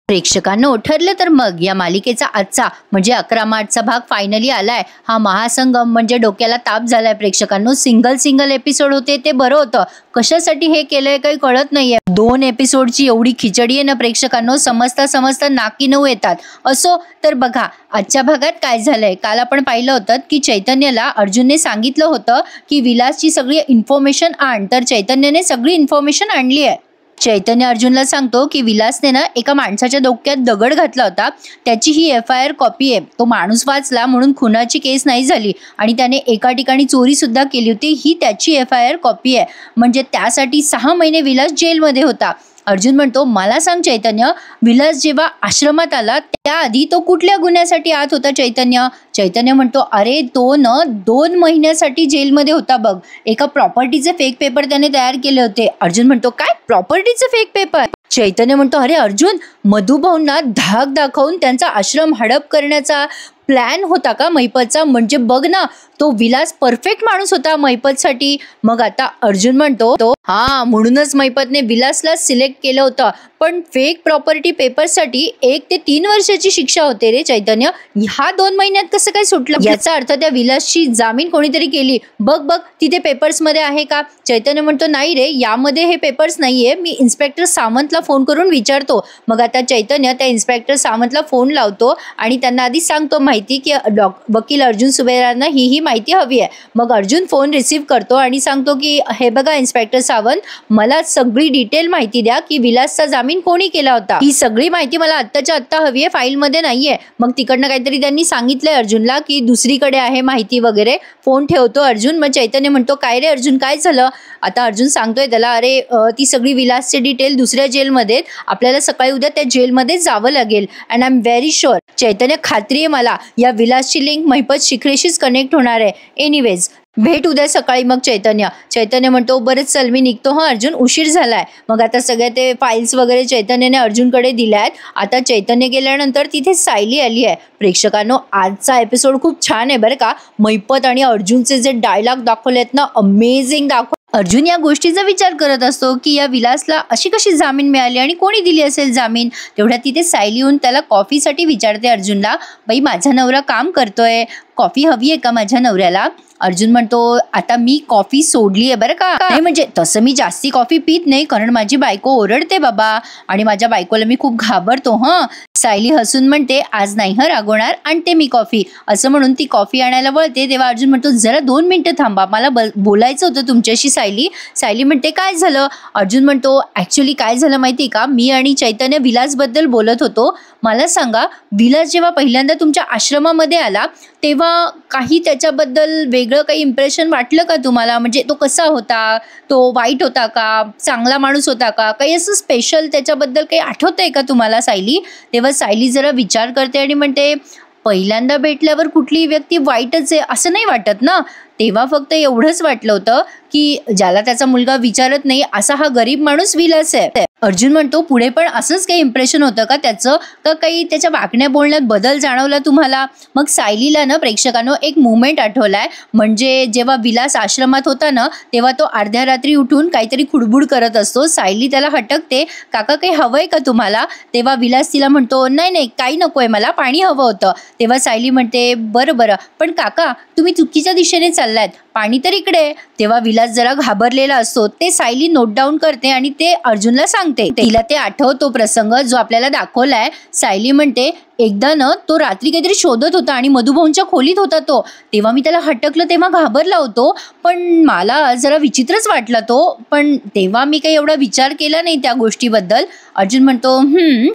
प्रेक्षकांनो ठरलं तर मग या मालिकेचा आजचा म्हणजे 11 मार्चचा भाग फायनली आलाय। हा महासंगम म्हणजे डोक्याला ताप झालाय प्रेक्षकांनो। सिंगल एपिसोड होते ते बरं होतं, कशासाठी हे केलंय काही कळत नाहीये। 2 एपिसोडची एवढी खिचडी आहे ना प्रेक्षकांनो, समजता नाकी नऊ येतात। असो तर बघा आजच्या भागात काय झालंय। काल आपण पाहिलं होतं की चैतन्यला अर्जुनने सांगितलं होतं की विलासची सगळी इन्फॉर्मेशन आण, तर चैतन्यने सगळी इन्फॉर्मेशन आणली आहे। चैतन्य अर्जुनला सांगतो की विलासने ना एका माणसाच्या डोक्यात दगड घातला होता, त्याची ही FIR कॉपी आहे। तो माणूस वाचला म्हणून खुनाची केस नाही झाली आणि त्याने एका ठिकाणी चोरी सुद्धा केली होती, ही त्याची FIR कॉपी आहे। म्हणजे त्यासाठी 6 महिने विलास जेलमध्ये होता। अर्जुन म्हणतो मला सांग चैतन्य, विलास जेव्हा आश्रमात आला त्याआधी तो कुठल्या गुन्ह्यासाठी आत होता चैतन्य? चैतन्य म्हणतो अरे तो न 2 महिन्यासाठी जेलमध्ये होता बघ, एका प्रॉपर्टीचे फेक पेपर त्याने तयार केले होते। अर्जुन म्हणतो काय प्रॉपर्टीचे फेक पेपर? चैतन्य म्हणतो अरे अर्जुन, मधुभाऊंना धाक दाखवून त्यांचा आश्रम हडप करण्याचा प्लॅन होता का महिपतचा? म्हणजे बघ ना, तो विलास परफेक्ट माणूस होता महिपतसाठी। मग आता अर्जुन म्हणतो हा म्हणूनच महिपतने विलासला सिलेक्ट केलं होतं, पण फेक प्रॉपर्टी पेपर्ससाठी 1 ते 3 वर्षाची शिक्षा होते रे चैतन्य, हा 2 महिन्यात कसं काय सुटलं? याचा अर्थ त्या विलासची जामीन कोणीतरी केली। बघ तिथे पेपर्स मध्ये आहे का? चैतन्य म्हणतो नाही रे, यामध्ये हे पेपर्स नाहीये, मी इन्स्पेक्टर सावंतला फोन करून विचारतो। मग आता चैतन्य त्या इन्स्पेक्टर सावंतला फोन लावतो आणि त्यांना आधी सांगतो माहिती की वकील अर्जुन सुबेदारांना ही माहिती हवी आहे। मग अर्जुन फोन रिसीव्ह करतो आणि सांगतो की हे बघा इन्स्पेक्टर सावंत, मला सगळी डिटेल माहिती द्या की विलासचा जामीन कोणी केला होता। ही सगळी माहिती मला आत्ताच्या आत्ता हवी आहे, फाईल मध्ये नाहीये। मग तिकडनं काहीतरी त्यांनी सांगितलंय अर्जुनला की दुसरीकडे आहे माहिती वगैरे। फोन ठेवतो अर्जुन। मग चैतन्य म्हणतो काय रे अर्जुन काय झालं? आता अर्जुन सांगतोय त्याला अरे ती सगळी विलासची डिटेल दुसऱ्या जेलमध्ये, आपल्याला सकाळी उद्या त्या जेलमध्ये जावं लागेल and I am very sure. Chaitanya खात्री आहे मला या विलासची लिंक महिपत शिखरेशीच कनेक्ट होणार आहे। एनिवेज भेट उद्या सकाळी। मग चैतन्य म्हणतो बरं चल मी निघतो हा अर्जुन, उशीर झालाय। मग आता सगळे ते फाईल्स वगैरे चैतन्यने अर्जुनकडे दिल्या आहेत। आता चैतन्य गेल्यानंतर तिथे सायली आली आहे। प्रेक्षकांनो आजचा एपिसोड खूप छान आहे बरं का। महिपत आणि अर्जुनचे जे डायलॉग दाखवलेत ना, अमेझिंग अर्जुन या गोष्टीचा विचार करत असतो की या विलासला अशी कशी जामीन मिळाली आणि कोणी दिली असेल जामीन। तेवढ्या तिथे सायली येऊन त्याला कॉफीसाठी विचारते अर्जुनला, बाई माझा नवरा काम करतोय, कॉफी हवी आहे का माझ्या नवऱ्याला? अर्जुन म्हणतो आता मी कॉफी सोडली आहे बरं का। नाही म्हणजे तसं मी जास्ती कॉफी पित नाही, कारण माझी बायको ओरडते बाबा आणि माझ्या बायकोला मी खूप घाबरतो हं। सायली हसून म्हणते आज नाही रागवणार, आणते मी कॉफी। असं म्हणून ती कॉफी आणायला वळते तेव्हा अर्जुन म्हणतो जरा 2 मिनिटं थांबा, मला बोलायचं होतं तुमच्याशी सायली। सायली म्हणते काय झालं? अर्जुन म्हणतो ऍक्च्युली काय झालं माहिती का, मी आणि चैतन्य विलासबद्दल बोलत होतो। मला सांगा विलास जेव्हा पहिल्यांदा तुमच्या आश्रमामध्ये आला तेव्हा काही त्याच्याबद्दल वेगळं काही इम्प्रेशन वाटलं का तुम्हाला? म्हणजे तो कसा होता, तो वाईट होता का, चांगला माणूस होता का, काही असं स्पेशल त्याच्याबद्दल काही आठवतंय का तुम्हाला सायली? तेव्हा सायली जरा विचार करते आणि म्हणते पहिल्यांदा भेटल्यावर कुठली व्यक्ती वाईटच आहे असं नाही वाटत ना। तेव्हा फक्त एवढंच वाटलं होतं की ज्याला त्याचा मुलगा विचारत नाही असा हा गरीब माणूस विलास आहे। अर्जुन म्हणतो पुढे पण असंच काही इम्प्रेशन होतं का त्याचं, का काही त्याच्या वागण्या बोलण्यात बदल जाणवला तुम्हाला? मग सायलीला ना प्रेक्षकांनो एक मुवमेंट आठवलाय। म्हणजे जेव्हा विलास आश्रमात होता ना तेव्हा तो अर्ध्या रात्री उठून काहीतरी खुडबुड करत असतो। सायली त्याला हटकते, काका काही हवंय का तुम्हाला? तेव्हा विलास तिला म्हणतो नाही काही नकोय, मला पाणी हवं होतं। तेव्हा सायली म्हणते बरं पण काका तुम्ही चुकीच्या दिशेने चाललात, पाणी तर इकडे। तेव्हा विलास जरा घाबरलेला असतो, ते सायली नोट डाऊन करते आणि ते अर्जुनला सांगते। तिला ते आठवतो प्रसंग जो आपल्याला दाखवलाय। सायली म्हणते एकदा न तो रात्री काहीतरी शोधत होता आणि मधुभाऊंच्या खोलीत होता तो, तेव्हा मी त्याला हटकलं तेव्हा घाबरला होतो, पण मला जरा विचित्रच वाटला तो, पण तेव्हा मी काही एवढा विचार केला नाही त्या गोष्टीबद्दल। अर्जुन म्हणतो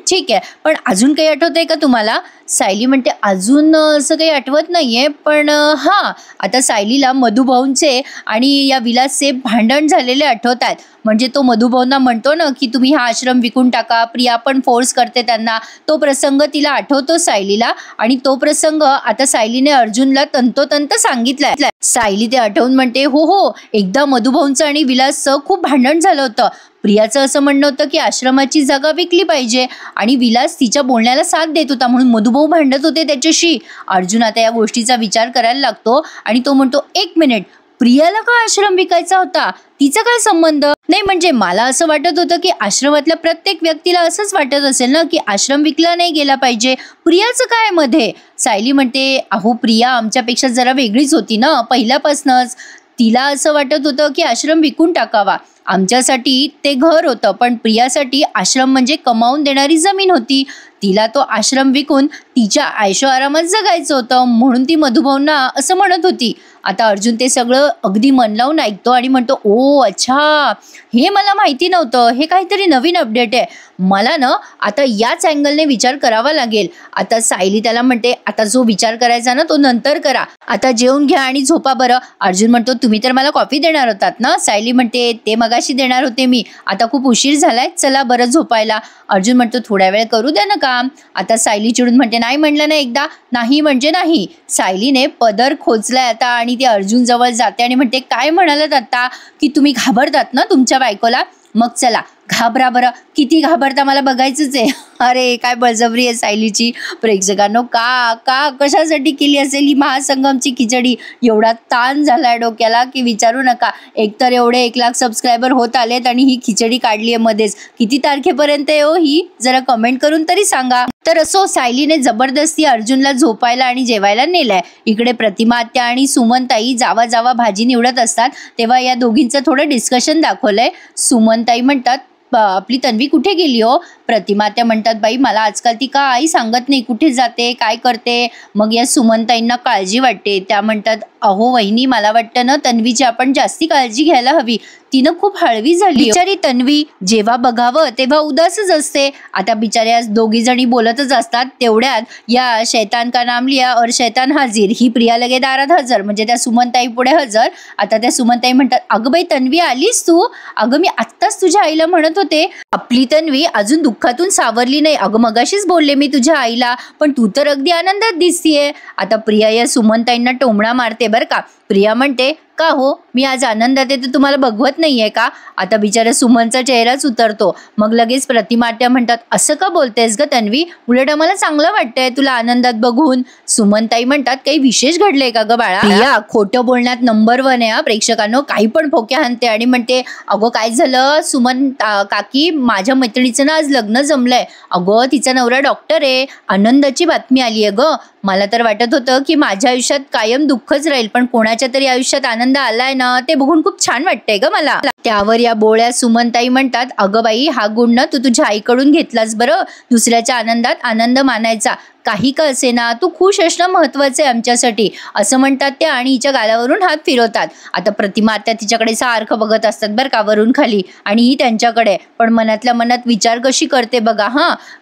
ठीक आहे, पण अजून काही आठवतंय का तुम्हाला? सायली म्हणते अजून असं काही आठवत नाहीये, पण हां आता सायलीला मधुभाऊंचे आणि या विलासचे भांडण झालेले आठवत आहेत। म्हणजे तो मधुभाऊंना म्हणतो ना की तुम्ही हा आश्रम विकून टाका, प्रिया पण फोर्स करते त्यांना, तो प्रसंग तिला आठवतो सायलीला। आणि तो प्रसंग आता सायलीने अर्जुनला तंतोतंत सांगितलाय। सायली ते आठवून म्हणते हो एकदा मधुभाऊंचं आणि विलासचं खूप भांडण झालं होतं। प्रियाचं असं म्हणणं होतं की आश्रमाची जागा विकली पाहिजे आणि विलास तिच्या बोलण्याला साथ देत होता म्हणून मधुभाऊ भांडत होते त्याच्याशी। अर्जुन आता या गोष्टीचा विचार करायला लागतो आणि तो म्हणतो 1 मिनिट, प्रियाला का आश्रम विकायचा होता, तिचा काय संबंध? नाही म्हणजे मला असं वाटत होतं की आश्रमातल्या प्रत्येक व्यक्तीला असंच वाटत असेल ना की आश्रम विकला नाही गेला पाहिजे. प्रियाचं काय मध्ये? सायली म्हणते, अहो प्रिया आमच्यापेक्षा जरा वेगळीच होती ना पहिल्यापासूनच. तिला असं वाटत होतं की आश्रम विकून टाकावा. आमच्यासाठी ते घर होतं, पण प्रियासाठी आश्रम म्हणजे कमावून देणारी जमीन होती. तिला तो आश्रम विकून तिच्या ऐशो आरामात जगायचं होतं, म्हणून ती मधुभाऊंना असं म्हणत होती. आता अर्जुन ते सगळं अगदी मन लावून ऐकतो आणि म्हणतो, ओ अच्छा, हे मला माहिती नव्हतं, हे काहीतरी नवीन अपडेट आहे. मला ना आता याच अँगलने विचार करावा लागेल. आता सायली त्याला म्हणते, आता जो विचार करायचा ना तो नंतर करा, आता जेवून घ्या आणि झोपा बरं. अर्जुन म्हणतो, तुम्ही तर मला कॉफी देणार होतात ना? सायली म्हणते, ते मगाशी देणार होते मी, आता खूप उशीर झालाय, चला बरं झोपायला. अर्जुन म्हणतो, थोड्या वेळ करू द्या ना काम. आता सायली चिडून म्हणते, नाही म्हणलं ना एकदा, नाही म्हणजे नाही. सायलीने पदर खोचलाय आता आणि ती अर्जुन जवळ जाते आणि म्हणते, काय म्हणालात आता की तुम्ही घाबरतात ना तुमच्या बायकोला? मग चला घाबरा बरं, किती घाबरता मला बघायचंच आहे. अरे काय बळजबरी आहे सायलीची. प्रेक्षकांनो, का का कशासाठी केली असेल ही महासंगमची खिचडी? एवढा ताण झालाय डोक्याला की विचारू नका. एकतर एवढे 1 लाख सबस्क्रायबर होत आलेत आणि ही खिचडी काढली आहे मध्येच. किती तारखेपर्यंत आहे हो ही? जरा कमेंट करून तरी सांगा. तर असो, सायलीने जबरदस्ती अर्जुनला झोपायला आणि जेवायला नेलंय. इकडे प्रतिमा आत्या आणि सुमनताई जावा जावा भाजी निवडत असतात, तेव्हा या दोघींचं थोडं डिस्कशन दाखवलंय. सुमनताई म्हणतात, आपली तन्वी कुठे गेली हो? प्रतिमा त्या म्हणतात, बाई मला आजकाल ती काही सांगत नाही, कुठे जाते काय करते. मग या सुमनताईंना काळजी वाटते. त्या म्हणतात, अहो वहिनी, मला वाटतं ना तन्वीची आपण जास्ती काळजी घ्यायला हवी. तिनं खूप हळवी झाली. बिचारी तन्वी जेव्हा बघावं तेव्हा उदासच असते. आता बिचाऱ्या दोघी जणी बोलतच असतात, तेवढ्यात या शैतान का नाम लिया और शैतान हाजीर ही प्रिया लगे दारात हजर, म्हणजे त्या सुमनताई पुढे हजर. आता त्या सुमनताई म्हणतात, अगं बाई तन्वी आलीस तू? अगं मी आत्ताच तुझ्या आईला म्हणत होते, आपली तन्वी अजून दुःखातून सावरली नाही. अगं मगाशीच बोलले मी तुझ्या आईला, पण तू तर अगदी आनंदात दिसतीये. आता प्रिया या सुमनताईंना टोमणा मारते बरं का. प्रिया म्हणते, का हो, मी आज आनंदात आहे तर तुम्हाला बघवत नाहीये का? आता बिचारा सुमनचा चेहराच उतरतो. मग लगेच प्रतिमाट्या म्हणतात, असं का बोलतेस ग तन्वी? उलट आम्हाला चांगलं वाटतंय तुला आनंदात बघून. सुमनताई म्हणतात, काही विशेष घडलंय का ग बाळा? प्रिया खोटं बोलण्यात नंबर 1 आहे. प्रेक्षकांनो, काही पण फोक्या हाणते आणि म्हणते, अगो काय झालं सुमन काकी, माझ्या मैत्रिणीचं ना आज लग्न जमलंय. अगो तिचा नवरा डॉक्टर आहे. आनंदाची बातमी आली आहे ग. मला तर वाटत होतं की माझ्या आयुष्यात कायम दुःखच राहील, पण कोणाच्या तरी आयुष्यात आनंद आलाय ना, ते बघून खूप छान वाटतंय ग मला. त्यावर या बोळ्या सुमनताई म्हणतात, अगं बाई, हा गुण ना तू तुझ्या आईकडून घेतलास बरं. दुसऱ्याच्या आनंदात आनंद मानायचा. काही का असे ना, तू खुश असणं महत्वाचं आहे आमच्यासाठी, असं म्हणतात त्या आणि हिच्या गालावरून हात फिरवतात. आता प्रतिमा आत्या तिच्याकडे सारखं बघत असतात बरं का, वरून खाली, आणि ही त्यांच्याकडे. पण मनातल्या मनात विचार कशी करते बघा.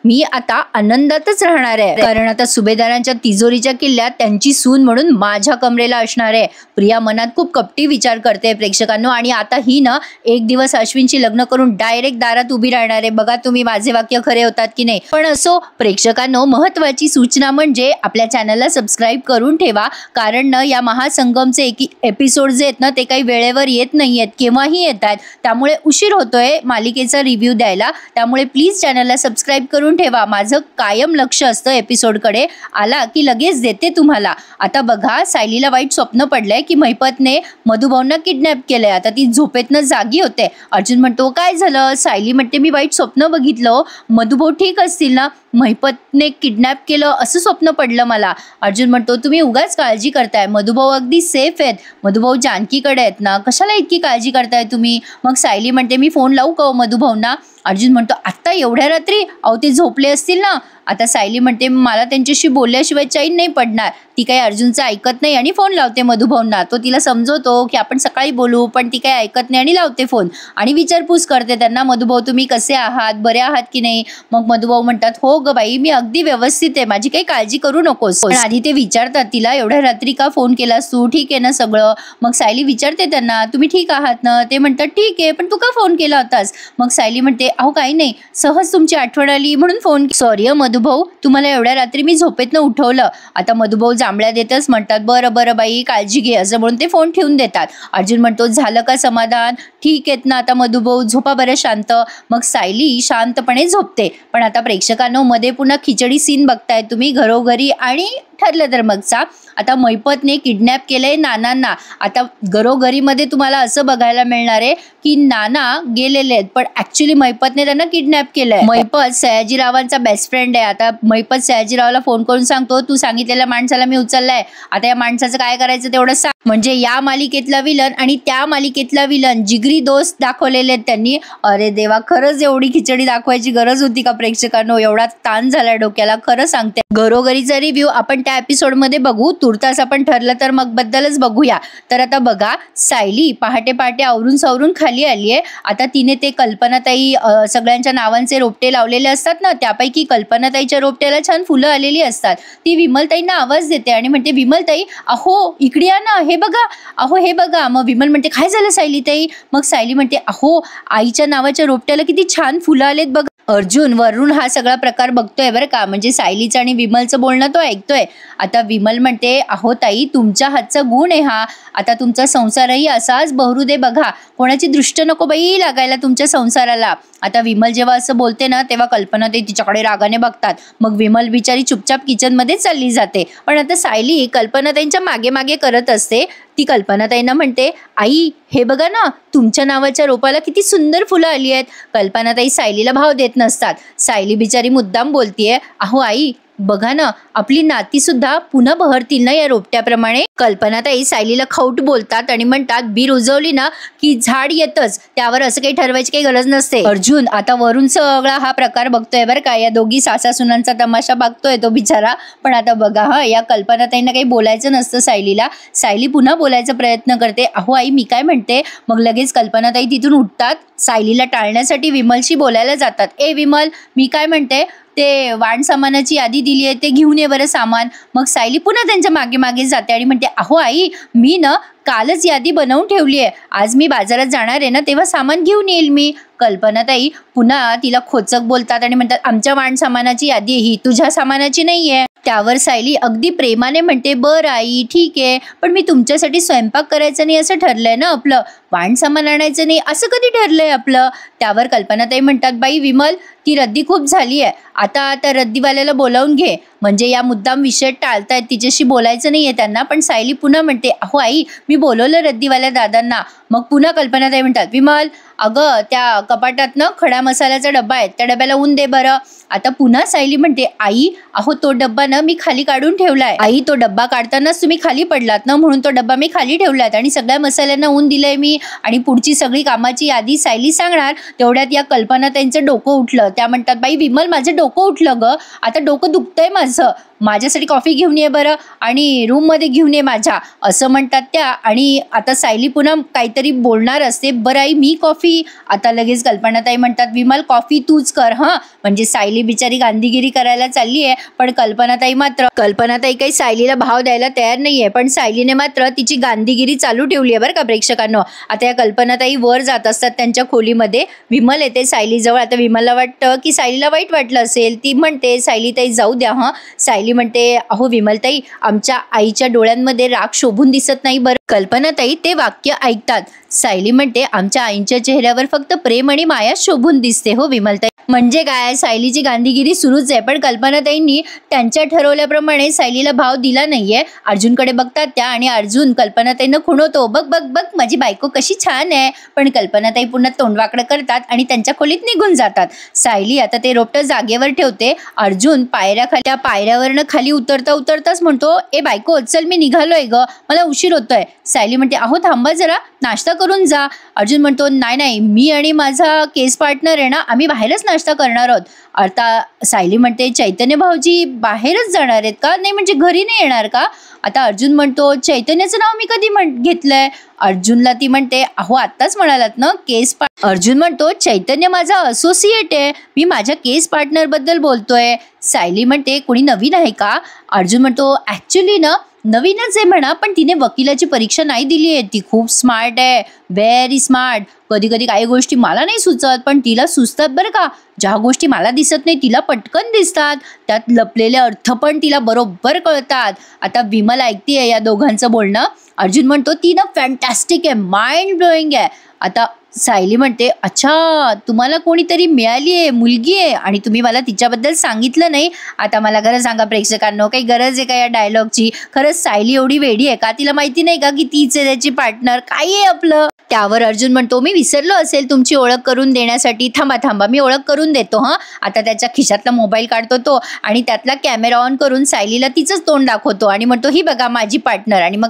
मी आता आनंदातच राहणार आहे, कारण आता सुभेदारांच्या तिजोरीच्या किल्ल्यात त्यांची सून म्हणून माझ्या कमरेला असणार आहे. प्रिया मनात खूप कपटी विचार करते प्रेक्षकांनो. आणि आता ही ना एक दिवस अश्विनची लग्न करून डायरेक्ट दारात उभी राहणार आहे. बघा तुम्ही माझे वाक्य खरे होतात की नाही. पण असो प्रेक्षकांनो, महत्वाची सूचना म्हणजे आपल्या चॅनलला सबस्क्राईब करून ठेवा, कारण ना या महासंगमचे एपिसोड जे आहेत ना ते काही वेळेवर येत नाहीयेत, केव्हाही येतात. त्यामुळे उशीर होतोय मालिकेचा रिव्ह्यू द्यायला. त्यामुळे प्लीज चॅनलला सबस्क्राईब करून ठेवा. माझं कायम लक्ष असतं एपिसोडकडे, आला की लगेच देते तुम्हाला. आता बघा, सायलीला वाईट स्वप्न पडलंय की महिपतने मधुभाऊंना किडनॅप केलंय. आता ती झोपेतनं जागी होते. अर्जुन म्हणतो, काय झालं? सायली म्हणते, मी वाईट स्वप्न बघितलं. मधुभाऊ ठीक असतील ना? महिपतने किडनॅप केलं असं स्वप्न पडलं मला. अर्जुन म्हणतो, तुम्ही उगाच काळजी करताय, मधुभाऊ अगदी सेफ आहेत. मधुभाऊ जानकीकडे आहेत ना, कशाला इतकी काळजी करताय तुम्ही? मग सायली म्हणते, मी फोन लावू का मधुभाऊंना? अर्जुन म्हणतो, आत्ता एवढ्या रात्री? अहो ते झोपले असतील ना. आता सायली म्हणते, मला त्यांच्याशी बोलल्याशिवाय चैन नाही पडणार. ती काही अर्जुनचं ऐकत नाही आणि फोन लावते मधुभाऊंना. तो तिला समजवतो की आपण सकाळी बोलू, पण ती काही ऐकत नाही आणि लावते फोन आणि विचारपूस करते त्यांना, मधुभाऊ तुम्ही कसे आहात, बरे आहात की नाही? मग मधुभाऊ म्हणतात, हो ग बाई, मी अगदी व्यवस्थित आहे, माझी काही काळजी करू नकोस. पण आधी ते विचारतात तिला, एवढ्या रात्री का फोन केलास तू, ठीक आहे ना सगळं? मग सायली विचारते त्यांना, तुम्ही ठीक आहात ना? ते म्हणतात, ठीक आहे, पण तू का फोन केला होतास? मग सायली म्हणते, अहो काही नाही, सहज तुमची आठवण आली म्हणून फोन. सॉरी मधुभाऊ, तुम्हाला एवढ्या रात्री मी झोपेतनं उठवलं. आता मधुभाऊ जांभळ्या देतच म्हणतात, बरं बरं बाई, काळजी घे, असं म्हणून ते फोन ठेवून देतात. अर्जुन म्हणतो, झालं का समाधान? ठीक आहेत ना आता मधुभाऊ, झोपा बरं शांत. मग सायली शांतपणे झोपते. पण आता प्रेक्षकांनो, मध्ये पुन्हा खिचडी सीन बघताय तुम्ही घरोघरी, आणि ठरलं तर मगचा. आता मैपतने किडनॅप केलंय नानांना. आता घरोघरीमध्ये तुम्हाला असं बघायला मिळणार आहे की नाना गेलेले आहेत, पण ऍक्च्युली मैपतने त्यांना किडनॅप केलंय. मैपत सयाजीरावांचा बेस्ट फ्रेंड आहे. आता मैपत सयाजीरावला फोन करून सांगतो, तू सांगितलेल्या माणसाला मी उचललाय, आता या माणसाचं काय करायचं तेवढं सांग. म्हणजे या मालिकेतला विलन आणि त्या मालिकेतला विलन जिगरी दोस्त दाखवलेले आहेत त्यांनी. अरे देवा, खरंच एवढी खिचडी दाखवायची गरज होती का प्रेक्षकांनो? एवढा ताण झालाय डोक्याला, खरं सांगते. घरोघरीचा रिव्ह्यू आपण त्या एपिसोडमध्ये बघू. तुर्तास आपण ठरलं तर मग बद्दलच बघूया. तर आता बघा, सायली पहाटे पहाटे आवरून सावरून खाली आलीये. आता तिने ते कल्पनाताई सगळ्यांच्या नावांचे रोपटे लावलेले असतात ना, त्यापैकी कल्पनाताईच्या रोपट्याला छान फुलं आलेली असतात. ती विमलताईंना आवाज देते आणि म्हणते, विमलताई अहो इकडे या ना, हे बघा, अहो हे बघा. मग विमल म्हणते, काय झालं सायलीताई? मग सायली म्हणते, अहो आईच्या नावाच्या रोपट्याला किती छान फुलं आलेत बघा. अर्जुन वरून हा सगळा प्रकार बघतोय बरं का, म्हणजे सायलीचं आणि विमलचं बोलणं तो ऐकतोय. आता विमल म्हणते, अहो ताई तुमच्या हातचा गुण आहे हा, आता तुमचा संसारही असाच बहरू दे बघा, कोणाची दृष्ट नको बाई लागायला तुमच्या संसाराला. आता विमल जेव्हा असं बोलते ना, तेव्हा कल्पनाताई तिच्याकडे रागाने बघतात. मग विमल बिचारी चुपचाप किचनमध्ये चालली जाते. पण आता सायली कल्पनाताईंच्या मागे मागे करत असते. ती कल्पनाताईंना म्हणते, आई हे बघा ना, तुमच्या नावाच्या रोपाला किती सुंदर फुलं आली आहेत. कल्पनाताई सायलीला भाव देत नसतात. सायली बिचारी मुद्दाम बोलतीये, अहो आई बघा ना, आपली नाती सुद्धा पुन्हा बहरतील ना या रोपट्याप्रमाणे. कल्पनाताई सायलीला खाऊट बोलतात आणि म्हणतात, बी रुजवली ना की झाड येतच, त्यावर असं काही ठरवायची काही गरज नसते. अर्जुन आता वरून सगळा हा प्रकार बघतोय बरं का, या दोघी सासासुनांचा तमाशा बघतोय तो बिचारा. पण आता बघा हा, या कल्पनाताईंना काही बोलायचं नसतं सायलीला. सायली पुन्हा बोलायचा प्रयत्न करते, अहो आई मी काय म्हणते. मग लगेच कल्पनाताई तिथून उठतात, सायलीला टाळण्यासाठी विमलशी बोलायला जातात. ए विमल, मी काय म्हणते, ते वाण सामानाची यादी दिली आहे, ते घेऊन ये बरं सामान. मग सायली पुन्हा त्यांच्या मागे मागे जाते आणि म्हणते, अहो आई मी ना कालच यादी बनवून ठेवली आहे, आज मी बाजारात जाणार आहे ना तेव्हा सामान घेऊन येईल मी. कल्पनाताई पुन्हा तिला खोचक बोलतात आणि म्हणतात, आमच्या वाण सामानाची यादी ही तुझ्या सामानाची नाहीये. त्यावर सायली अगदी प्रेमाने म्हणते, बरं आई ठीक आहे, पण मी तुमच्यासाठी स्वयंपाक करायचं नाही असं ठरलंय ना आपलं, वाण सामान आणायचं नाही असं कधी ठरलंय आपलं. त्यावर कल्पनाताई म्हणतात, बाई विमल ती रद्दी खूप झाली आहे, आता त्या रद्दीवाल्याला बोलावून घे. म्हणजे या मुद्दाम विषय टाळतायत, तिच्याशी बोलायचं नाहीये त्यांना. पण सायली पुन्हा म्हणते, अहो आई मी बोलवलं रद्दीवाल्या दादांना. मग पुन्हा कल्पनाताई म्हणतात, विमल अगं त्या कपाटात ना खडा मसाल्याचा डब्बा आहे, त्या डब्याला ऊन दे बरं. आता पुन्हा सायली म्हणते, आई अहो तो डब्बा ना मी खाली काढून ठेवलाय. आई तो डब्बा काढतानाच तुम्ही खाली पडलात ना, म्हणून तो डब्बा मी खाली ठेवलात आणि सगळ्या मसाल्यांना ऊन दिलंय मी. आणि पुढची सगळी कामाची यादी सायली सांगणार. तेवढ्यात या कल्पनाताईंचं डोकं उठलं. त्या म्हणतात, बाई विमल माझं डोकं उठलं ग, आता डोकं दुखतंय माझं, माझ्यासाठी कॉफी घेऊन ये बरं आणि रूममध्ये घेऊन ये माझ्या, असं म्हणतात त्या. आणि आता सायली पुन्हा काहीतरी बोलणार असते, बरं आई मी कॉफी. आता लगेच कल्पनाताई म्हणतात, विमल कॉफी तूच कर हां. म्हणजे सायली बिचारी गांधीगिरी करायला चालली आहे. पण कल्पनाताई काही सायलीला भाव द्यायला तयार नाहीये. पण सायलीने मात्र तिची गांधीगिरी चालू ठेवली आहे बरं का प्रेक्षकांनो. आता या कल्पनाताई वर जात असतात त्यांच्या खोलीमध्ये. विमल येते सायलीजवळ. आता विमलला वाटतं की सायलीला वाईट वाटलं असेल. ती म्हणते, सायलीताई जाऊ द्या हां. सायली म्हणते, अहो विमलताई आमच्या आईच्या डोळ्यांमध्ये राग शोभून दिसत नाही बरं. कल्पनाताई ते वाक्य ऐकतात. सायली म्हणते, आमच्या आईच्या चेहऱ्यावर फक्त प्रेम आणि माया शोभून दिसते हो विमलताई. म्हणजे काय, सायलीची गांधीगिरी सुरूच आहे. पण कल्पनाताईंनी त्यांच्या ठरवल्याप्रमाणे सायलीला भाव दिला नाहीये. अर्जुनकडे बघतात त्या आणि अर्जुन कल्पनाताईंना खुणवतो, बघ बघ बघ माझी बायको कशी छान आहे. पण कल्पनाताई पुन्हा तोंडवाकडं करतात आणि त्यांच्या खोलीत निघून जातात. सायली आता ते रोपटं जागेवर ठेवते. अर्जुन पायऱ्यावरनं खाली उतरताच म्हणतो, ए बायको चल मी निघालोय ग, मला उशीर होतोय. सायली म्हणते, अहो थांबा जरा, नाश्ता करून जा. अर्जुन म्हणतो, नाही मी आणि माझा केस पार्टनर आहे ना, आम्ही बाहेरच नाश्ता करणार आहोत. आता सायली म्हणते, चैतन्य भाऊजी बाहेरच जाणार आहेत का, नाही म्हणजे घरी नाही येणार का. आता अर्जुन म्हणतो, चैतन्याचं नाव मी कधी घेतलंय. अर्जुनला ती म्हणते, अहो आत्ताच म्हणालात ना केस अर्जुन म्हणतो, चैतन्य माझा असोसिएट आहे, मी माझ्या केस पार्टनर बद्दल बोलतोय. सायली म्हणते, कोणी नवीन आहे का. अर्जुन म्हणतो, ऍक्च्युली ना नवीनच आहे म्हणा, पण तिने वकिलाची परीक्षा नाही दिली आहे, ती खूप स्मार्ट आहे, व्हेरी स्मार्ट. कधी कधी काही गोष्टी मला नाही सुचत पण तिला सुचतात बरं का. ज्या गोष्टी मला दिसत नाही तिला पटकन दिसतात, त्यात लपलेले अर्थ पण तिला बरोबर कळतात. आता विमल ऐकतीये या दोघांचं बोलणं. अर्जुन म्हणतो, ती ना फॅन्टॅस्टिक आहे, माइंड ब्लोईंग आहे. आता सायली म्हणते, अच्छा तुम्हाला कोणीतरी मिळाली आहे, मुलगी आहे आणि तुम्ही मला तिच्याबद्दल सांगितलं नाही. आता मला खरं सांगा प्रेक्षकांनो, काही गरज आहे का या डायलॉगची? खरंच सायली एवढी वेडी आहे का? तिला माहिती नाही का की तीच आहे त्याची पार्टनर? काय आहे आपलं? त्यावर अर्जुन म्हणतो, मी विसरलो असेल तुमची ओळख करून देण्यासाठी. थांबा मी ओळख करून देतो. आता त्याच्या खिशातला मोबाईल काढतो तो आणि त्यातला कॅमेरा ऑन करून सायलीला तिचंच तोंड दाखवतो आणि म्हणतो, ही बघा माझी पार्टनर. आणि मग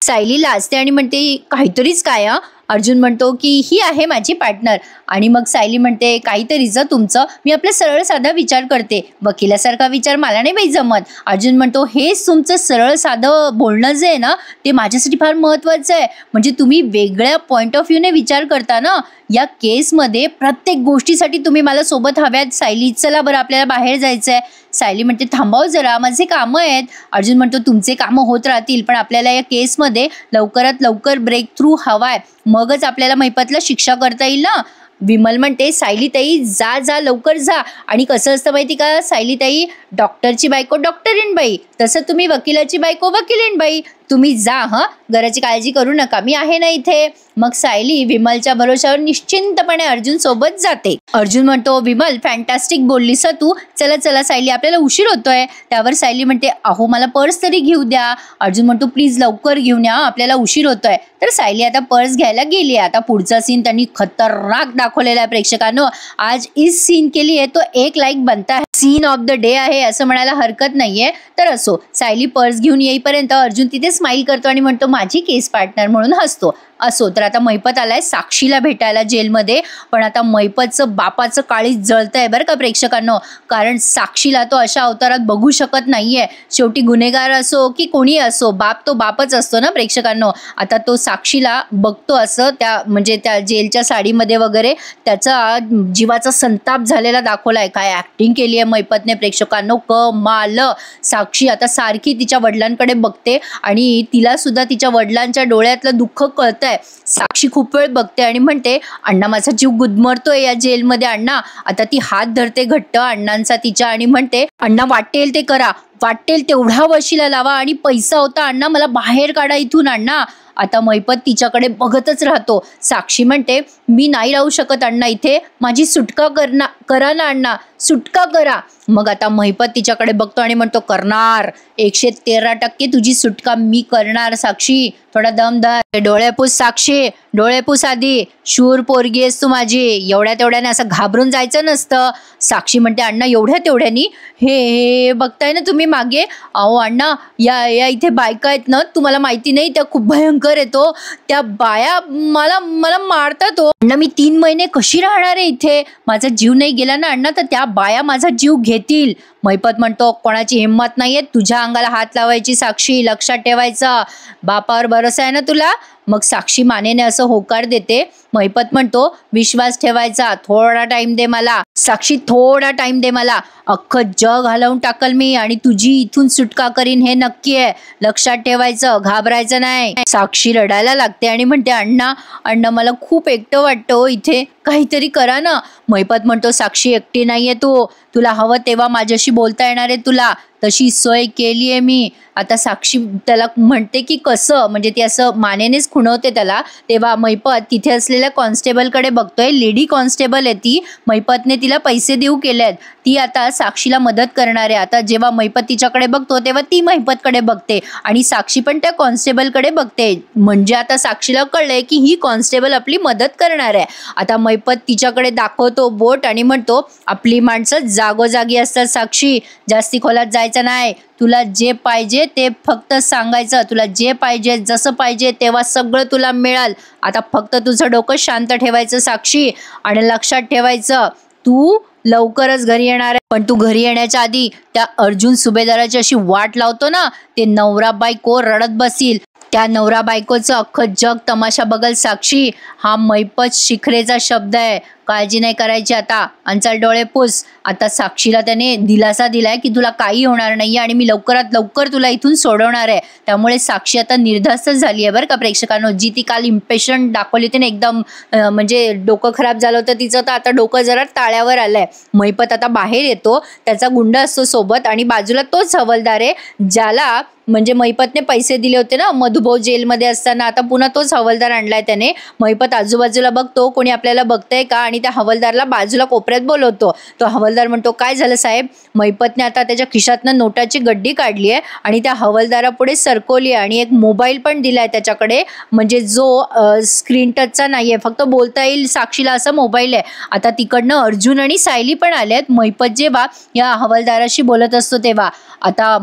सायली लाजते आणि म्हणते, काहीतरीच काय? अर्जुन म्हणतो की ही आहे माझी पार्टनर. आणि मग सायली म्हणते, काहीतरीच तुमचं, मी आपला सरळ साधा विचार करते, वकिलासारखा विचार मला नाही बाई जमत. अर्जुन म्हणतो, हेच तुमचं सरळ साधं बोलणं जे आहे ना ते माझ्यासाठी फार महत्वाचं आहे. म्हणजे तुम्ही वेगळ्या पॉइंट ऑफ व्ह्यूने विचार करता ना. या केसमध्ये प्रत्येक गोष्टीसाठी तुम्ही मला सोबत हव्यात सायली. चला बरं आपल्याला बाहेर जायचंय. सायली म्हणते, थांबाव जरा, माझे कामं आहेत. अर्जुन म्हणतो, तुमचे कामं होत राहतील, पण आपल्याला या केसमध्ये लवकरात लवकर ब्रेक थ्रू हवाय, मगच आपल्याला महिपतला शिक्षा करता येईल ना. विमल म्हणते, सायलीताई जा लवकर जा. आणि कसं असतं माहिती का सायलीताई, डॉक्टरची बायको डॉक्टरीन बाई, तसं तुम्ही वकिलाची बायको वकिलीन बाई. तुम्ही जा, घराची काळजी करू नका, मी आहे ना इथे. मग सायली विमलच्या भरोशावर निश्चिंतपणे अर्जुन सोबत जाते. अर्जुन म्हणतो, विमल फॅन्टॅस्टिक बोललीस तू. चला सायली आपल्याला उशीर होतोय. त्यावर सायली म्हणते, अहो मला पर्स तरी घेऊ द्या. अर्जुन म्हणतो, प्लीज लवकर घेऊन या, आपल्याला उशीर होतोय. तर सायली आता पर्स घ्यायला गेली. आता पुढचा सीन त्यांनी खतरनाक दाखवलेला आहे प्रेक्षकांनो. आज इस सीन के लिए तो 1 लाईक बनता है, सीन ऑफ द डे आहे असं म्हणायला हरकत नाहीये. तर असो, सायली पर्स घेऊन येईपर्यंत अर्जुन तिथे स्माइल करतो आणि म्हणतो, माझी केस पार्टनर म्हणून हसतो. असो, तर आता महिपत आलाय साक्षीला भेटायला जेलमध्ये. पण आता महिपतचं बापाचं काळीज जळतंय बरं का प्रेक्षकांनो, कारण साक्षीला तो अशा अवतारात बघू शकत नाहीये. शेवटी गुन्हेगार असो की कोणी असो, बाप तो बापच असतो ना प्रेक्षकांनो. आता तो साक्षीला बघतो असं त्या जेलच्या साडीमध्ये वगैरे, त्याचा जीवाचा संताप झालेला दाखवलाय. काय ऍक्टिंग केली आहे महिपतने प्रेक्षकांनो, कमाल. साक्षी आता सारखी तिच्या वडिलांकडे बघते आणि तिला सुद्धा तिच्या वडिलांच्या डोळ्यातलं दुःख कळतंय. साक्षी खूप वेळ बघते आणि म्हणते, अण्णा माझा जीव गुदमरतोय या जेलमध्ये अण्णा. आता ती हात धरते घट्ट अण्णांचा तिच्या आणि म्हणते, अण्णा वाटेल ते करा, वाटेल तेवढा वशिला लावा आणि पैसा होता अण्णा, मला बाहेर काढा इथून अण्णा. आता महिपत तिच्याकडे बघतच राहतो. साक्षी म्हणते, मी नाही राहू शकत अण्णा इथे, माझी सुटका करा ना अण्णा, सुटका करा. मग आता महिपत तिच्याकडे बघतो आणि म्हणतो, करणार, 113% तुझी सुटका मी करणार साक्षी, थोडा दम धर. डोळे पुस साक्षी, डोळे पुस आधी, शूर पोरगी आहेस तू माझी, एवढ्या तेवढ्याने असं घाबरून जायचं नसतं. साक्षी म्हणते, अण्णा एवढ्या तेवढ्यानी हे बघताय ना तुम्ही मागे, अहो अण्णा या इथे बायका आहेत ना, तुम्हाला माहिती नाही, त्या खूप भयंकर येतो, त्या बाया मला मारतात हो अण्णा. मी 3 महिने कशी राहणार आहे इथे, माझा जीव नाही गेला ना अण्णा तर त्या बाया माझा जीव घेतील. महिपत म्हणतो, कोणाची हिंमत नाहीये तुझ्या अंगाला हात लावायची साक्षी, लक्षात ठेवायचं, बापावर भरोसा आहे ना तुला. मग साक्षी मानेने असं होकार देते. महिपत म्हणतो, विश्वास ठेवायचा, थोडा टाइम दे मला साक्षी, थोडा टाइम दे मला, अख्खं जग हलवून टाकल मी आणि तुझी इथून सुटका करीन हे नक्की आहे, लक्षात ठेवायचं, घाबरायचं नाही. साक्षी रडायला लागते आणि म्हणते, अण्णा मला खूप एकटं वाटतं इथे, काहीतरी करा ना. महिपत म्हणतो, साक्षी एकटी नाहीये तू, तुला हवं तेव्हा माझ्याशी बोलता येणार आहे तुला, तशी सोय केली आहे मी. आता साक्षी त्याला म्हणते की कसं, म्हणजे ती असं मानेनेच खुणवते त्याला. तेव्हा महिपत तिथे असलेल्या कॉन्स्टेबलकडे बघतोय, लेडी कॉन्स्टेबल आहे ती, महिपतने तिला पैसे देऊ केलेत, ती आता साक्षीला मदत करणार आहे. आता जेव्हा महिपत तिच्याकडे बघतो तेव्हा ती महिपतकडे बघते आणि साक्षी पण त्या कॉन्स्टेबलकडे बघते. म्हणजे आता साक्षीला कळलंय की ही कॉन्स्टेबल आपली मदत करणार आहे. आता महिपत तिच्याकडे दाखवतो बोट आणि म्हणतो, आपली माणसं जागोजागी असतात साक्षी, जास्ती खोलात जायचं नाही, तुला जे पाहिजे ते फक्त सांगायचं, तुला जे पाहिजे जसं पाहिजे तेव्हा सगळं तुला मिळाल. आता फक्त तुझं डोकं शांत ठेवायचं साक्षी आणि लक्षात ठेवायचं, तू लवकरच घरी येणार आहे. पण तू घरी येण्याच्या आधी त्या अर्जुन सुभेदाराची अशी वाट लावतो ना, ते नवरा बायको रडत बसील, त्या नवरा बायकोचं अख्खं जग तमाशा बघल साक्षी. हा महिपत शिखरेचा शब्द आहे, काळजी नाही करायची आता, अंचल डोळे पुस. आता साक्षीला त्याने दिलासा दिलाय की तुला काही होणार नाहीये आणि मी लवकरात लवकर तुला इथून सोडवणार आहे. त्यामुळे साक्षी आता निर्धास्त झाली आहे बरं का प्रेक्षकांनो. जी ती काल इम्पेशंट दाखवली होती ना, एकदम म्हणजे डोकं खराब झालं होतं तिचं, तर आता डोकं जरा ताळ्यावर आलंय. महिपत आता बाहेर येतो, त्याचा गुंड असतो सोबत आणि बाजूला तोच हवालदार आहे ज्याला म्हणजे महिपतने पैसे दिले होते ना मधुभाऊ जेलमध्ये असताना. आता पुन्हा तोच हवालदार आणलाय त्याने. महिपत आजूबाजूला बघतो कोणी आपल्याला बघतंय का, आणि त्या हवालदारला बाजूला कोपऱ्यात बोलवतो. तो हवालदार म्हणतो काय झालं साहेब. महिपतने आता त्याच्या खिशातनं नोटाची गड्डी काढली आहे आणि त्या हवालदारापुढे सरकवली आहे आणि एक मोबाईल पण दिलाय त्याच्याकडे, म्हणजे जो स्क्रीन टचचा नाहीये, फक्त बोलता येईल साक्षीला असं मोबाईल आहे. आता तिकडनं अर्जुन आणि सायली पण आलेत. महिपत जेव्हा या हवालदाराशी बोलत असतो तेव्हा आता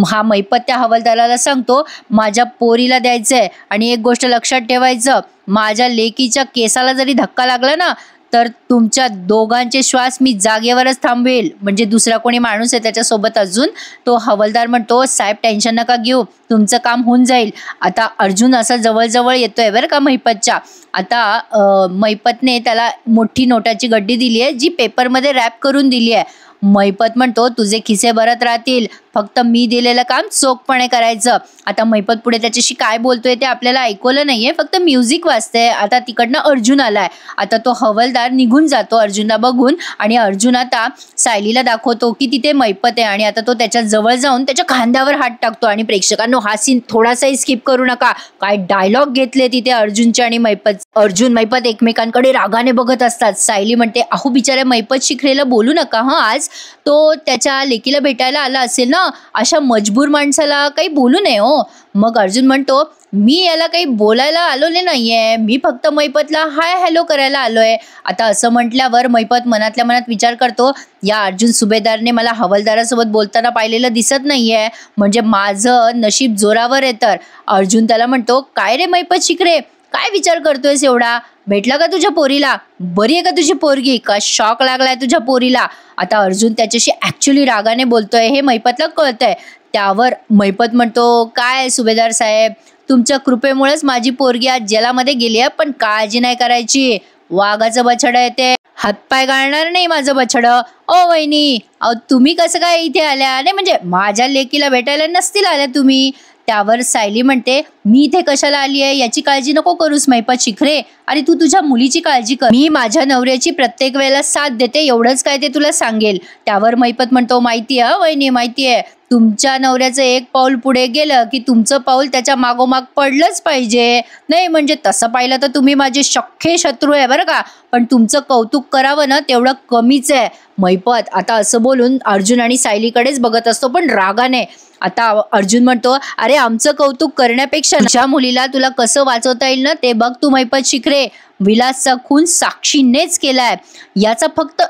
हा महिपत त्या हवालदाराला सांगतो माझ्या पोरीला द्यायचंय आणि एक गोष्ट लक्षात ठेवायचं, माझ्या लेकीच्या केसाला जरी धक्का लागला ना तर तुमच्या दोघांचे श्वास मी जागेवरच थांबवेल. म्हणजे दुसरा कोणी माणूस आहे त्याच्यासोबत अजून. तो हवालदार म्हणतो साहेब टेन्शन नका घेऊ, तुमचं काम होऊन जाईल. आता अर्जुन असा जवळजवळ येतोय बरं का महिपतच्या. आता महिपतने त्याला मोठी नोटाची गड्डी दिली आहे जी पेपरमध्ये रॅप करून दिली आहे. महिपत म्हणतो तुझे खिसे भरत राहतील, फक्त मी दिलेलं काम चोखपणे करायचं. आता महिपत पुढे त्याच्याशी काय बोलतोय ते आपल्याला ऐकवलं नाहीये, फक्त म्युझिक वाजतंय. आता तिकडनं अर्जुन आलाय. आता तो हवालदार निघून जातो अर्जुनला बघून आणि अर्जुन आता सायलीला दाखवतो की तिथे महिपत आहे आणि आता तो त्याच्या जवळ जाऊन त्याच्या खांद्यावर हात टाकतो. आणि प्रेक्षकांनो हा सीन थोडासाही स्किप करू नका, काय डायलॉग घेतले तिथे अर्जुनचे आणि महिपत. अर्जुन महिपत एकमेकांकडे रागाने बघत असतात. सायली म्हणते अहो बिचाऱ्या महिपत शिखरेला बोलू नका आज, तो त्याच्या लेकीला भेटायला आला असेल ना, अशा मजबूर माणसाला काही बोलू नये हो. मग अर्जुन म्हणतो मी याला काही बोलायला आलोले नाहीये, मी फक्त महिपतला हाय हॅलो करायला आलोय. आता असं म्हटल्यावर महिपत मनातल्या मनात विचार करतो या अर्जुन सुभेदारने मला हवालदारासोबत बोलताना पाहिलेलं दिसत नाहीये, म्हणजे माझं नशीब जोरावर आहे. तर अर्जुन त्याला म्हणतो काय रे महिपत शिखरे, काय विचार करतोयस एवढा, भेटला का तुझ्या पोरीला, बरी आहे का तुझी पोरगी, का शॉक लागलाय तुझ्या पोरीला. आता अर्जुन त्याच्याशी ऍक्च्युली रागाने बोलतोय हे महिपतला कळतंय. त्यावर महिपत म्हणतो काय सुभेदार साहेब, तुमच्या कृपेमुळेच माझी पोरगी आज जेलामध्ये गेली आहे, पण काळजी नाही करायची, वाघाचं बछड आहे ते, हातपाय गाळणार नाही माझं बछड. ओ वहिनी अहो तुम्ही कसं काय इथे आल्या, नाही म्हणजे माझ्या लेकीला भेटायला नसतील आल्या तुम्ही. त्यावर सायली म्हणते मी इथे कशाला आली आहे याची काळजी नको करूस महिपत शिखरे, आणि तू तुझ्या मुलीची काळजी कर, मी माझ्या नवऱ्याची प्रत्येक वेळेला साथ देते, एवढंच काय ते तुला सांगेल. त्यावर महिपत म्हणतो माहिती आहे वहिनी, माहिती आहे, तुमच्या नवऱ्याचं एक पाऊल पुढे गेलं की तुमचं पाऊल त्याच्या मागोमाग पडलंच पाहिजे. नाही म्हणजे तसं पाहिलं तर तुम्ही माझे सख्खे शत्रू आहे बरं का, पण तुमचं कौतुक करावं ना तेवढं कमीच आहे. महिपत आता असं बोलून अर्जुन आणि सायलीकडेच बघत असतो पण रागाने. आता अर्जुन म्हणतो अरे आमचं कौतुक करण्यापेक्षा तुझ्या मुलीला तुला कसं वाचवता येईल ना ते बघ तू महिपत शिखरे. विलासचा खून साक्षीनेच केलाय याचा फक्त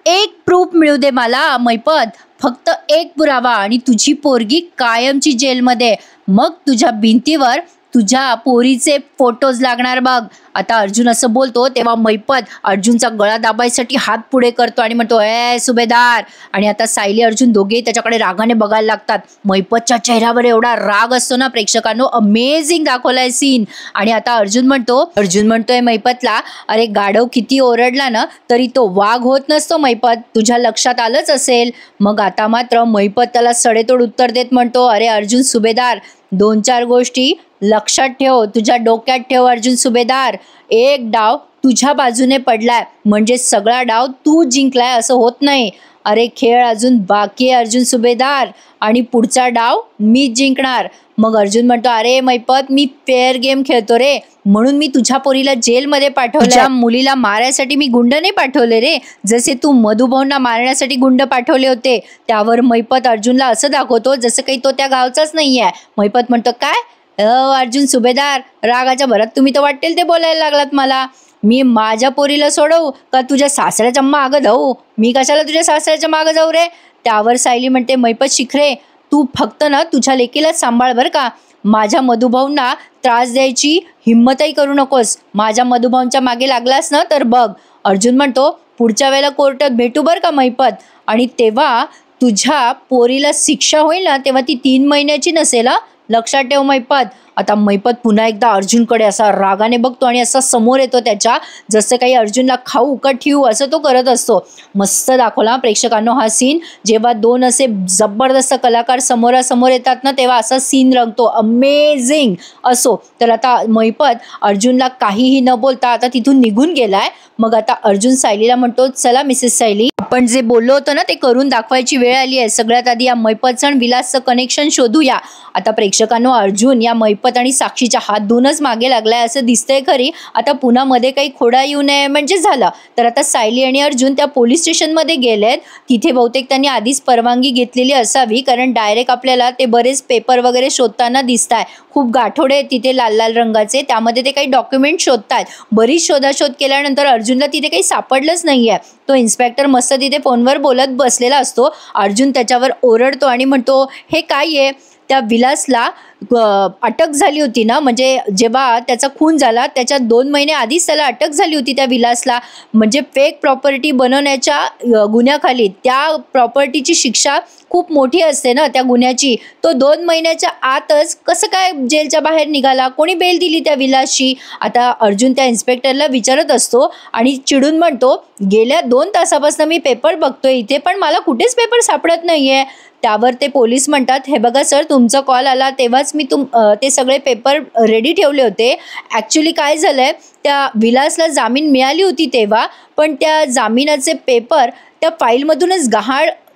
एक प्रूफ मिळू दे मला महिपत, फक्त एक पुरावा, आणि तुझी पोरगी कायमची जेलमध्ये. मग तुझ्या भिंतीवर तुझ्या पोरीचे फोटोज लागणार बघ. आता अर्जुन असं बोलतो तेव्हा महिपत अर्जुनचा गळा दाबायसाठी हात पुढे करतो आणि म्हणतो ए सुभेदार. आणि आता सायली अर्जुन दोघेही त्याच्याकडे रागाने बघायला लागतात. महिपतच्या चेहऱ्यावर एवढा राग असतो ना प्रेक्षकांनो, अमेझिंग दाखवलाय सीन. आणि आता अर्जुन म्हणतोय महिपतला अरे गाढव किती ओरडला ना तरी तो वाघ होत नसतो महिपत, तुझ्या लक्षात आलंच असेल. मग आता मात्र महिपत त्याला सडेतोड उत्तर देत म्हणतो अरे अर्जुन सुभेदार 2-4 गोष्टी लक्षात ठेव, तुझ्या डोक्यात ठेव अर्जुन सुभेदार. एक डाव तुझ्या बाजूने पडलाय म्हणजे सगळा डाव तू जिंकलाय असं होत नाही. अरे खेळ अजून बाकी आहे अर्जुन सुभेदार, आणि पुढचा डाव मीच जिंकणार. मग अर्जुन म्हणतो अरे महिपत मी फेअर गेम खेळतो रे, म्हणून मी तुझ्या पोरीला जेलमध्ये पाठवलं, तुझ्या मुलीला मारण्यासाठी मी गुंड नाही पाठवले रे, जसे तू मधुभाऊंना मारण्यासाठी गुंड पाठवले होते. त्यावर महिपत अर्जुनला असं दाखवतो जसं काही तो त्या गावचाच नाहीये. महिपत म्हणतो काय अर्जुन सुभेदार, रागाच्या भरात तुम्ही तर वाटेल ते बोलायला लागलात मला. मी माझ्या पोरीला सोडवू का तुझ्या सासऱ्याच्या मागं जाऊ, मी कशाला तुझ्या सासऱ्याच्या मागं जाऊ रे. त्यावर सायली म्हणते महिपत शिखरे तू फक्त ना तुझ्या लेकीला सांभाळ बरं का, माझ्या मधुभाऊंना त्रास द्यायची हिम्मतही करू नकोस, माझ्या मधुभाऊंच्या मागे लागलास ना तर बघ. अर्जुन म्हणतो पुढच्या वेळेला कोर्टात भेटू बरं का महिपत, आणि तेव्हा तुझ्या पोरीला शिक्षा होईल ना तेव्हा ती 3 महिन्याची नसेल, लक्षात ठेव महिपत. आता मैपत पुन्हा एकदा अर्जुनकडे असा रागाने बघतो आणि असा समोर येतो त्याच्या, जसं काही अर्जुनला खाऊ का ठेवू असं तो करत असतो. मस्त दाखवला प्रेक्षकांनो हा सीन. जेव्हा दोन असे जबरदस्त कलाकार समोरासमोर येतात ना तेव्हा असा सीन रंगतो. अमेझिंग. असो तर आता मैपत अर्जुनला काहीही न बोलता आता तिथून निघून गेलाय. मग आता अर्जुन सायलीला म्हणतो, चला मिसेस सायली, आपण जे बोललो होतो ना ते करून दाखवायची वेळ आली आहे. सगळ्यात आधी या मैपतचं आणि विलासचं कनेक्शन शोधूया. आता प्रेक्षकांनो अर्जुन या मैपत आणि साक्षीच्या हात धुवूनच मागे लागलाय असं दिसतंय खरी. आता पुन्हा मध्ये काही खोडा येऊ नये म्हणजे झालं. तर आता सायली आणि अर्जुन त्या पोलीस स्टेशनमध्ये गेलेत. तिथे बहुतेक त्यांनी आधीच परवानगी घेतलेली असावी, कारण डायरेक्ट आपल्याला ते बरेच पेपर वगैरे शोधताना दिसत आहे. खूप गाठोडे तिथे लाल लाल रंगाचे, त्यामध्ये ते काही डॉक्युमेंट शोधतायत. बरीच शोधाशोध केल्यानंतर अर्जुनला तिथे काही सापडलंच नाहीये. तो इन्स्पेक्टर मस्त तिथे फोनवर बोलत बसलेला असतो. अर्जुन त्याच्यावर ओरडतो आणि म्हणतो, हे काय आहे? त्या विलासला अटक झाली होती ना, म्हणजे जेव्हा त्याचा खून झाला त्याच्या 2 महिने आधीच त्याला अटक झाली होती त्या विलासला, म्हणजे फेक प्रॉपर्टी बनवण्याच्या गुन्ह्याखाली. त्या प्रॉपर्टीची शिक्षा खूप मोठी असते ना त्या गुन्ह्याची. तो 2 महिन्याच्या आतच कसं काय जेलच्या बाहेर निघाला? कोणी बेल दिली त्या विलासची? आता अर्जुन त्या इन्स्पेक्टरला विचारत असतो आणि चिडून म्हणतो, गेल्या 2 तासापासून मी पेपर बघतोय इथे, पण मला कुठेच पेपर सापडत नाहीये. त्यावर ते पोलीस म्हणतात, हे बघा सर, तुमचा कॉल आला तेव्हाच मी ते सगळे पेपर रेडी ठेवले होते. ॲक्च्युली काय झालंय, त्या विलासला जामीन मिळाली होती तेव्हा, पण त्या जामिनाचे पेपर त्या फाईलमधूनच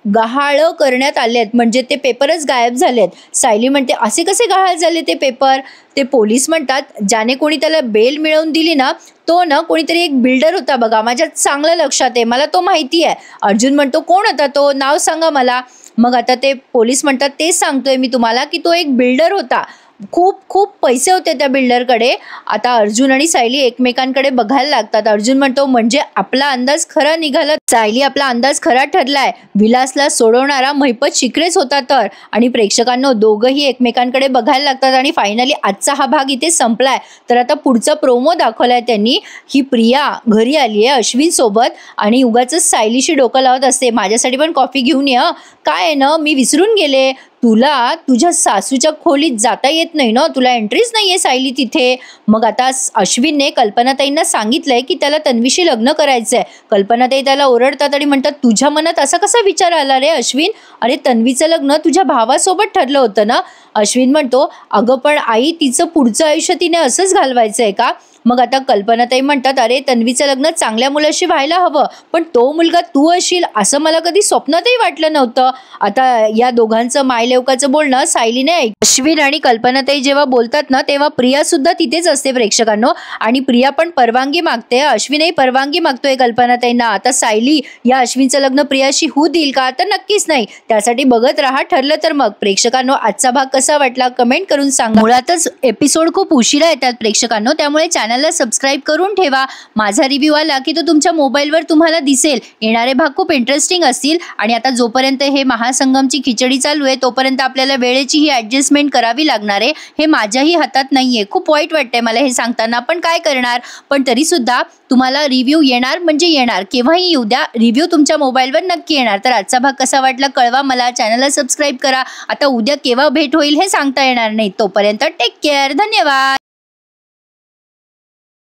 गहाळ करण्यात आले आहेत, म्हणजे ते पेपरच गायब झालेत. सायली म्हणते, असे कसे गहाळ झाले ते पेपर? ते पोलीस म्हणतात, ज्याने कोणी त्याला बेल मिळवून दिली ना तो ना कोणीतरी एक बिल्डर होता बघा, माझ्या चांगलं लक्षात आहे, मला तो माहिती आहे. अर्जुन म्हणतो, कोण होता तो? नाव सांगा मला. मग आता ते पोलीस म्हणतात, तेच सांगतोय मी तुम्हाला की तो एक बिल्डर होता. खूप खूप पैसे होते त्या बिल्डरकडे. आता अर्जुन आणि सायली एकमेकांकडे बघायला लागतात. अर्जुन म्हणतो, म्हणजे आपला अंदाज खरा निघाला. सायली, आपला अंदाज खरा ठरलाय. विलासला सोडवणारा मैपत शिकरेच होता तर. आणि प्रेक्षकांनो दोघंही एकमेकांकडे बघायला लागतात आणि फायनली आजचा हा भाग इथे संपलाय. तर आता पुढचा प्रोमो दाखवलाय त्यांनी. ही प्रिया घरी आली आहे अश्विन सोबत आणि उगाच सायलीशी डोकं लावत असते, माझ्यासाठी पण कॉफी घेऊन ये. काय आहे ना, मी विसरून गेले, तुला तुझ्या सासूच्या खोलीत जाता येत नाही ना, तुला एंट्रीच नाहीये सायली तिथे. मग आता अश्विनने कल्पनाताईंना सांगितलंय की त्याला तन्वीशी लग्न करायचंय. कल्पनाताई त्याला ओरडतात आणि म्हणतात, तुझ्या मनात असा कसा विचार आला रे अश्विन? अरे तन्वीचं लग्न तुझ्या भावासोबत ठरलं होतं ना. अश्विन म्हणतो, अगं पण आई, तिचं पुढचं आयुष्य तिने असंच घालवायचंय का? मग आता कल्पनाताई म्हणतात, अरे तन्वीचं लग्न चांगल्या मुलाशी व्हायला हवं, पण तो मुलगा तू असशील असं मला कधी स्वप्नातही वाटलं नव्हतं. आता या दोघांचं मायलेवकाचं बोलणं सायलीने ऐक. अश्विन आणि कल्पनाताई जेव्हा बोलतात ना तेव्हा प्रिया सुद्धा तिथेच असते प्रेक्षकांनो, आणि प्रिया पण परवानगी मागते. अश्विनही परवानगी मागतोय कल्पनाताईंना. आता सायली या अश्विनचं लग्न प्रियाशी होऊ देईल का? तर नक्कीच नाही. त्यासाठी बघत राहा. ठरलं तर मग प्रेक्षकांनो आजचा भाग कसा वाटला कमेंट करून सांगा. मुळातच एपिसोड खूप उशिरा येतात प्रेक्षकांनो, त्यामुळे चॅनलला सबस्क्राईब करून ठेवा. माझा रिव्ह्यू आला की तो तुमच्या मोबाईलवर तुम्हाला दिसेल. येणारे भाग खूप इंटरेस्टिंग असतील. आणि आता जोपर्यंत हे महासंगमची खिचडी चालू आहे तोपर्यंत आपल्याला वेळेची ही ॲडजस्टमेंट करावी लागणार आहे. हे माझ्याही हातात नाहीये. खूप वाईट वाटतंय मला हे सांगताना, पण काय करणार. पण तरी सुद्धा तुम्हाला रिव्ह्यू येणार म्हणजे येणार. केव्हाही येऊ द्या, रिव्ह्यू तुमच्या मोबाईलवर नक्की येणार. तर आजचा भाग कसा वाटला कळवा मला. चॅनलला सबस्क्राईब करा. आता उद्या केव्हा भेट होईल हे सांगता येणार नाही. तोपर्यंत टेक केअर. धन्यवाद.